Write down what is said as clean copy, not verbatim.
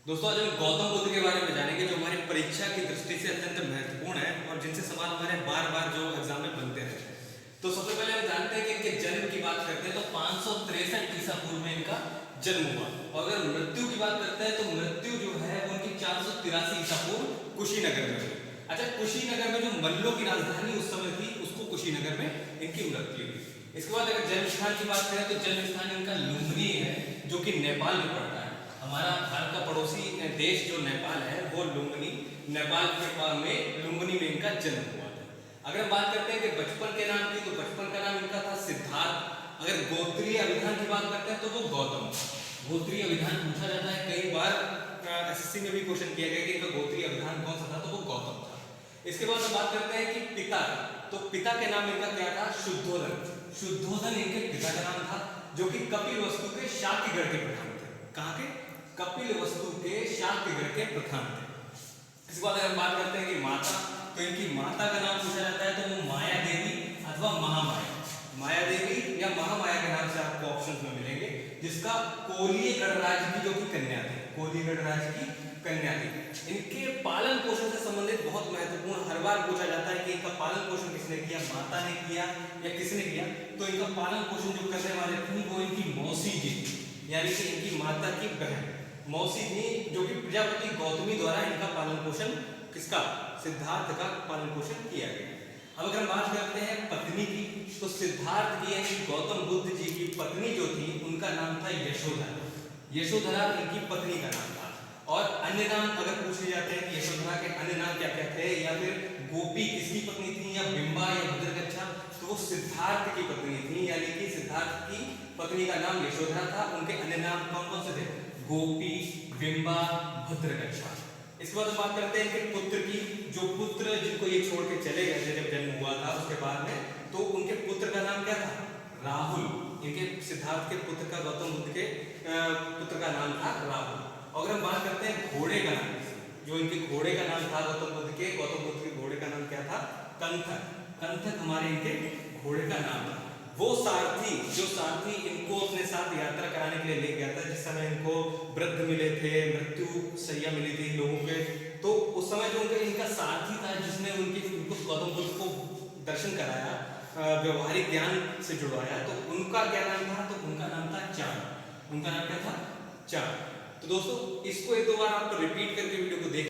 दोस्तों आज हम गौतम बुद्ध के बारे में जानेंगे जो हमारी परीक्षा की दृष्टि से अत्यंत महत्वपूर्ण है और जिनसे सवाल हमारे बार बार जो एग्जाम में बनते हैं। तो सबसे पहले हम जानते हैं कि इनके जन्म की बात करते हैं तो 563 ईसा पूर्व में इनका जन्म हुआ। और अगर मृत्यु की बात करते हैं तो मृत्यु जो है वो उनकी 483 ईसा पूर्व कुशीनगर में हुई। अच्छा, कुशीनगर में जो मल्लों की राजधानी उस समय थी उसको कुशीनगर में इनकी मृत्यु हुई। इसके बाद अगर जन्म स्थान की बात करें तो जन्म स्थान इनका लुम्बिनी है जो कि नेपाल में पड़ता है। हमारा भारत का पड़ोसी देश जो नेपाल है वो लुम्बिनी, नेपाल के पास में लुम्बिनी में इनका जन्म हुआ था। अगर हम बात करते हैं कि बचपन के नाम की तो बचपन का नाम इनका था सिद्धार्थ। अगर गोत्रीय अभिधान की बात करते हैं तो वो गौतम। गोत्रीय अभिधान पूछा जाता है कई बार, एसएससी में भी क्वेश्चन किया गया कि इनका गोत्रीय अभिधान कौन सा था, तो वो गौतम था। इसके बाद हम बात करते हैं कि पिता, तो पिता के नाम इनका क्या था, शुद्धोधन। शुद्धोधन इनके पिता का नाम था जो कि कपिलवस्तु के शाक्यगढ़ के प्रधान थे। कहाँ के? कपिलवस्तु के शाक्यगढ़ के प्रधान थे। इसके बाद अगर बात करते हैं कि माता, तो इनकी माता का नाम पूछा जाता है तो वो माया देवी अथवा महामाया, माया देवी या महामाया के नाम से आपको ऑप्शन में मिलेंगे, जिसका कोलीय गणराज की जो कि कन्या थी, कोलीय गणराज की कन्या थी। इनके पालन पोषण से संबंधित बहुत महत्वपूर्ण हर बार पूछा जाता है कि इनका पालन पोषण किसने किया, माता ने किया या किसने किया। तो इनका पालन पोषण जो करने वाले थी वो इनकी मौसी जी थी, यानी कि इनकी माता की बहन मौसी थी, जो कि प्रजापति गौतमी द्वारा इनका पालन पोषण किसका, सिद्धार्थ का पालन पोषण किया गया। अब अगर हम बात करते हैं पत्नी की, तो सिद्धार्थ की यानी गौतम बुद्ध जी की पत्नी जो थी उनका नाम था यशोधरा। यशोधरा इनकी पत्नी का नाम था। और अन्य नाम अगर पूछे जाते हैं कि यशोधरा के अन्य नाम क्या क्या थे, या फिर गोपी किसकी पत्नी थी, या बिंबा या भद्रकच्छा, तो वो सिद्धार्थ की पत्नी थी, यानी कि सिद्धार्थ की पत्नी का नाम यशोधरा था। उनके अन्य नाम कौन कौन से थे, गोपी, बिंबा, भद्रकच्छा। इसके बाद बात करते हैं इनके पुत्र की, जो पुत्र जिनको ये छोड़ के चले गए थे जब जन्म हुआ था उसके बाद में, तो उनके पुत्र का नाम क्या था, राहुल। इनके सिद्धार्थ के पुत्र का, गौतम बुद्ध के पुत्र का नाम था राहुल। अगर हम बात करते हैं घोड़े का नाम, जो इनके घोड़े का नाम था गौतम बुद्ध के घोड़े का नाम क्या था, कंथक। कंथक हमारे इनके घोड़े का नाम था। वो सारथी, जो सारथी इनको अपने साथ यात्रा कराने के लिए ले गया था, जिस समय इनको वृद्ध मिले थे, मृत्यु सैया मिली थी लोगों के, तो उस समय जो इनका सारथी था जिसने उनको गौतम बुद्ध को दर्शन कराया, व्यवहारिक ज्ञान से जुड़वाया, तो उनका क्या नाम था, तो उनका नाम था चाण। उनका नाम क्या था, चाण। तो दोस्तों इसको एक दो बार आप रिपीट करके वीडियो को देख